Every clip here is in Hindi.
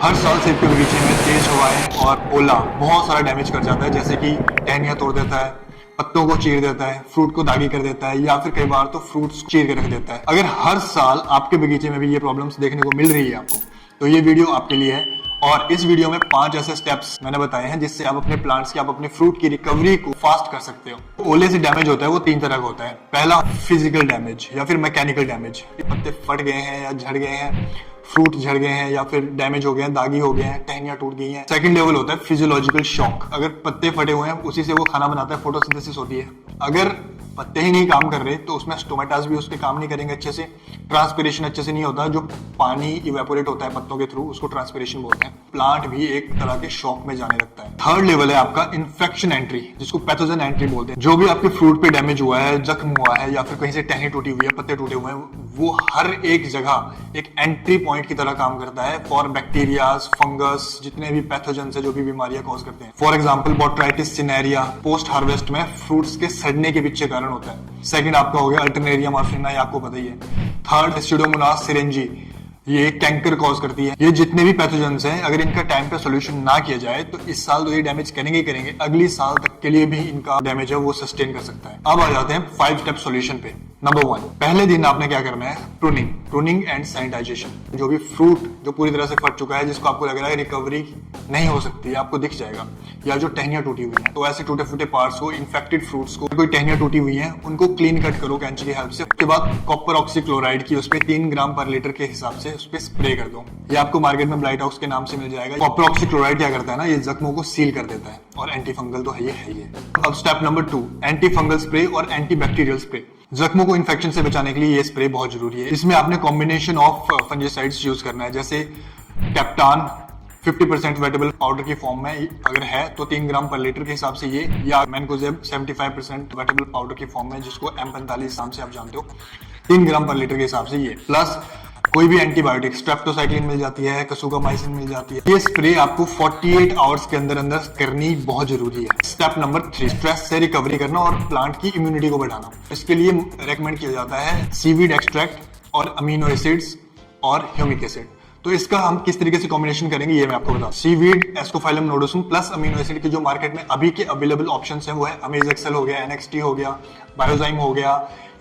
हर साल सेब के बगीचे में तेज हवाएं और ओला बहुत सारा डैमेज कर जाता है, जैसे कि टहनियां तोड़ देता है, पत्तों को चीर देता है, फ्रूट को दागी कर देता है या फिर कई बार तो फ्रूट्स चीर के रख देता है। अगर हर साल आपके बगीचे में भी ये प्रॉब्लम्स देखने को मिल रही है आपको, तो ये वीडियो आपके लिए है। और इस वीडियो में 5 ऐसे स्टेप्स मैंने बताए हैं जिससे आप अपने प्लांट्स की, आप अपने फ्रूट की रिकवरी को फास्ट कर सकते हो। ओले से डैमेज होता है वो 3 तरह का होता है। पहला फिजिकल डैमेज या फिर मैकेनिकल डैमेज, पत्ते फट गए हैं या झड़ गए हैं, फ्रूट झड़ गए हैं या फिर डैमेज हो गए हैं, दागी हो गए हैं, टहनियां टूट गई हैं। सेकंड लेवल होता है फिजियोलॉजिकल शॉक। अगर पत्ते फटे हुए हैं, उसी से वो खाना बनाता है, फोटोसिंथेसिस होती है। अगर पत्ते ही नहीं काम कर रहे तो उसमें स्टोमेटास भी उसके काम नहीं करेंगे अच्छे से, ट्रांसपिरेशन अच्छे से नहीं होता, जो पानी इवेपोरेट होता है पत्तों के थ्रू उसको ट्रांसपिरेशन बोलते हैं। प्लांट भी एक तरह के शॉक में जाने लगता है। थर्ड लेवल है आपका इन्फेक्शन एंट्री, जिसको पैथोजन एंट्री बोलते हैं। जो भी आपके फ्रूट पे डैमेज हुआ है, जख्म हुआ है या फिर कहीं से टहनी टूटी हुई है, पत्ते टूटे हुए हैं, वो हर एक जगह एक एंट्री पॉइंट की तरह काम करता है फॉर बैक्टीरियाज, फंगस, जितने भी पैथोजन है जो भी बीमारियां कॉज करते हैं। For example botrytis सिनेरिया post harvest में फ्रूट्स के सड़ने के पीछे कारण होता है। सेकंड आपका हो गया अल्टरनेरिया मार्फिना, ये आपको पता ही है। थर्ड स्यूडोमोनास सिरेंजी, ये कैंकर कॉज करती है। ये जितने भी पैथोजेंस हैं, अगर इनका टाइम पे सोल्यूशन ना किया जाए तो इस साल तो ये डैमेज करेंगे ही करेंगे, अगली साल तक के लिए भी इनका डैमेज है वो सस्टेन कर सकता है। अब आ जाते हैं 5 स्टेप सोल्यूशन पे। नंबर 1, पहले दिन आपने क्या करना है, प्रूनिंग एंड सैनिटाइजेशन। जो भी फ्रूट जो पूरी तरह से फट चुका है, जिसको आपको लग रहा है रिकवरी नहीं हो सकती है, आपको दिख जाएगा, या जो टहनियां टूटी हुई हैं, तो ऐसे टूटे फूटे पार्ट्स को, इन्फेक्टेड फ्रूट्स को, कोई टहनियां टूटी हुई हैं, उनको क्लीन कट करो कैंची की हेल्प से। उसके बाद कॉपर ऑक्सीक्लोराइड की उस पर 3 ग्राम पर लीटर के हिसाब से उस पर स्प्रे कर दो। ये आपको मार्केट में ब्लाइटॉक्स के नाम से मिल जाएगा। कॉपर ऑक्सीक्लोराइड क्या करता है ना, ये जख्मों को सील कर देता है और एंटी फंगल तो है ही है। अब step number 2, anti fungal spray और एंटी बैक्टीरियल स्प्रे। जख्मों को इन्फेक्शन से बचाने के लिए ये स्प्रे बहुत जरूरी है। इसमें आपने कॉम्बिनेशन ऑफ फंजीसाइड्स यूज करना है, जैसे कैप्टान 50% वेटेबल पाउडर की फॉर्म में अगर है तो 3 ग्राम पर लीटर के हिसाब से ये, या मैनकोजेब 75% वेटेबल पाउडर की फॉर्म में, जिसको M45 नाम से आप जानते हो, 3 ग्राम पर लीटर के हिसाब से ये, प्लस कोई भी एंटीबायोटिक, स्ट्रेप्टोसाइक्लिन मिल जाती है, कसूगामाइसिन मिल जाती है। ये स्प्रे आपको 48 आवर्स के अंदर अंदर करनी बहुत जरूरी है। स्टेप नंबर 3, स्ट्रेस से रिकवरी करना और प्लांट की इम्यूनिटी को बढ़ाना। इसके लिए रेकमेंड किया जाता है सीवीड एक्सट्रैक्ट और अमीनो एसिड्स और ह्यूमिक एसिड। तो इसका हम किस तरीके से कॉम्बिनेशन करेंगे ये मैं आपको बताऊं। Seaweed, Ascophyllum nodosum plus amino acid की जो मार्केट में अभी के अवेलेबल ऑप्शंस हैं वो है अमेज एक्सेल हो गया, NXT हो गया, बायोजाइम हो गया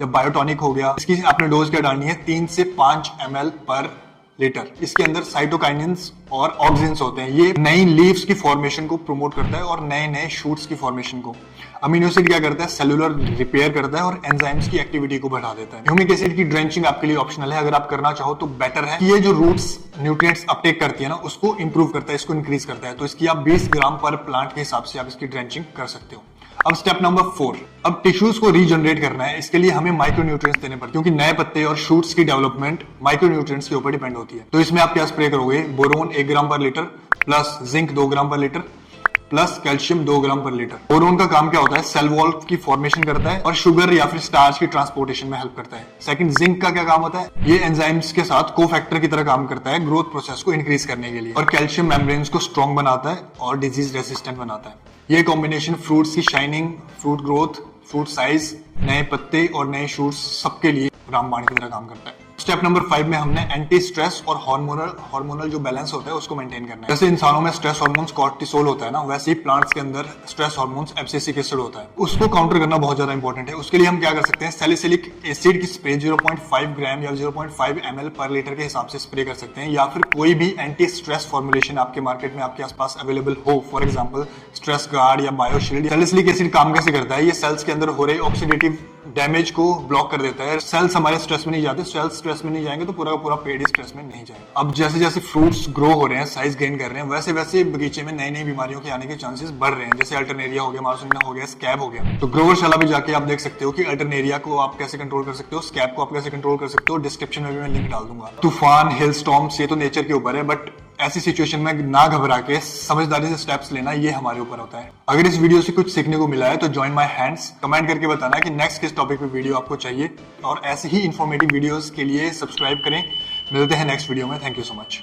या बायोटॉनिक हो गया। इसकी आपने डोज क्या डालनी है, 3 से 5 ml पर लीटर। इसके अंदर साइटोकाइनिन्स और ऑक्सिन्स होते हैं। ये नई लीव्स की फॉर्मेशन को प्रमोट करता है और नए नए शूट्स की फॉर्मेशन को। अमीनो एसिड क्या करता है, सेलुलर रिपेयर करता है और एंजाइम्स की एक्टिविटी को बढ़ा देता है। ह्यूमिक एसिड की ड्रेंचिंग आपके लिए ऑप्शनल है, अगर आप करना चाहो तो बेटर है। ये जो रूट्स न्यूट्रिएंट्स अपटेक करती है ना, उसको इंप्रूव करता है, इसको इंक्रीज करता है। तो इसकी आप 20 ग्राम पर प्लांट के हिसाब से आप इसकी ड्रेंचिंग कर सकते हो। अब स्टेप नंबर 4, अब टिश्यूज को रीजनरेट करना है। इसके लिए हमें माइक्रोन्यूट्रिएंट्स देने पड़ते हैं, क्योंकि नए पत्ते और शूट्स की डेवलपमेंट माइक्रोन्यूट्रिएंट्स के ऊपर डिपेंड होती है। तो इसमें आप क्या स्प्रे करोगे, बोरोन 1 ग्राम पर लीटर, प्लस जिंक 2 ग्राम पर लीटर, प्लस कैल्शियम 2 ग्राम पर लीटर। बोरोन का काम क्या होता है, सेल वॉल की फॉर्मेशन करता है और शुगर या फिर स्टार्च की ट्रांसपोर्टेशन में हेल्प करता है। सेकंड, जिंक का क्या काम होता है, ये एंजाइम्स के साथ कोफैक्टर की तरह काम करता है ग्रोथ प्रोसेस को इंक्रीज करने के लिए। और कैल्शियम मेम्ब्रेन्स को स्ट्रॉन्ग बनाता है और डिजीज रेसिस्टेंट बनाता है। ये कॉम्बिनेशन फ्रूट्स की shining, fruit growth, fruit size, नए पत्ते और नए शूट्स सबके लिए रामबाण की तरह काम करता है। स्टेप नंबर 5 में हमने एंटी स्ट्रेस और हार्मोनल जो बैलेंस होता है उसको मेंटेन करना है। जैसे इंसानों में स्ट्रेस हार्मोन्स कॉर्टिसोल होता है ना, वैसे ही प्लांट्स के अंदर स्ट्रेस हार्मोन्स एब्सिसिक एसिड होता है। उसको काउंटर करना बहुत ज्यादा इंपॉर्टेंट है। उसके लिए हम क्या कर सकते हैं, सैलिसिलिक एसिड की स्प्रे 0.5 ग्राम या 0.5 ml पर लीटर के हिसाब से स्प्रे कर सकते हैं, या फिर कोई भी एंटी स्ट्रेस फॉर्मुलेशन आपके मार्केट में आपके आसपास अवेलेबल हो, फॉर एग्जाम्पल स्ट्रेस गार्ड या बायोशील्ड। सैलिसिलिक एसिड काम कैसे करता है, ये सेल्स के अंदर हो रहे ऑक्सीडेटिव डैमेज को ब्लॉक कर देता है। सेल्स हमारे स्ट्रेस में नहीं जाते, सेल्स स्ट्रेस में नहीं जाएंगे तो पूरा का पूरा पेड़ स्ट्रेस में नहीं जाएगा। अब जैसे जैसे फ्रूट्स ग्रो हो रहे हैं, साइज गेन कर रहे हैं, वैसे वैसे बगीचे में नई नई बीमारियों के आने के चांसेस बढ़ रहे हैं। जैसे अल्टरनेरिया हो गया, मार्सोनिया हो गया, स्कैब हो गया। तो ग्रोवर शाला भी जाके आप देख सकते हो कि अल्टरनेरिया को आप कैसे कंट्रोल कर सकते हो, स्कैब को आप कैसे कंट्रोल कर सकते हो। डिस्क्रिप्शन में भी मैं लिंक डाल दूंगा। तूफान, हेल स्टॉर्म्स, ये तो नेचर के ऊपर है, बट ऐसी सिचुएशन में ना घबरा के समझदारी से स्टेप्स लेना ये हमारे ऊपर होता है। अगर इस वीडियो से कुछ सीखने को मिला है तो जॉइन माय हैंड्स, कमेंट करके बताना कि नेक्स्ट किस टॉपिक पे वीडियो आपको चाहिए, और ऐसे ही इंफॉर्मेटिव वीडियोस के लिए सब्सक्राइब करें। मिलते हैं नेक्स्ट वीडियो में। Thank you so much.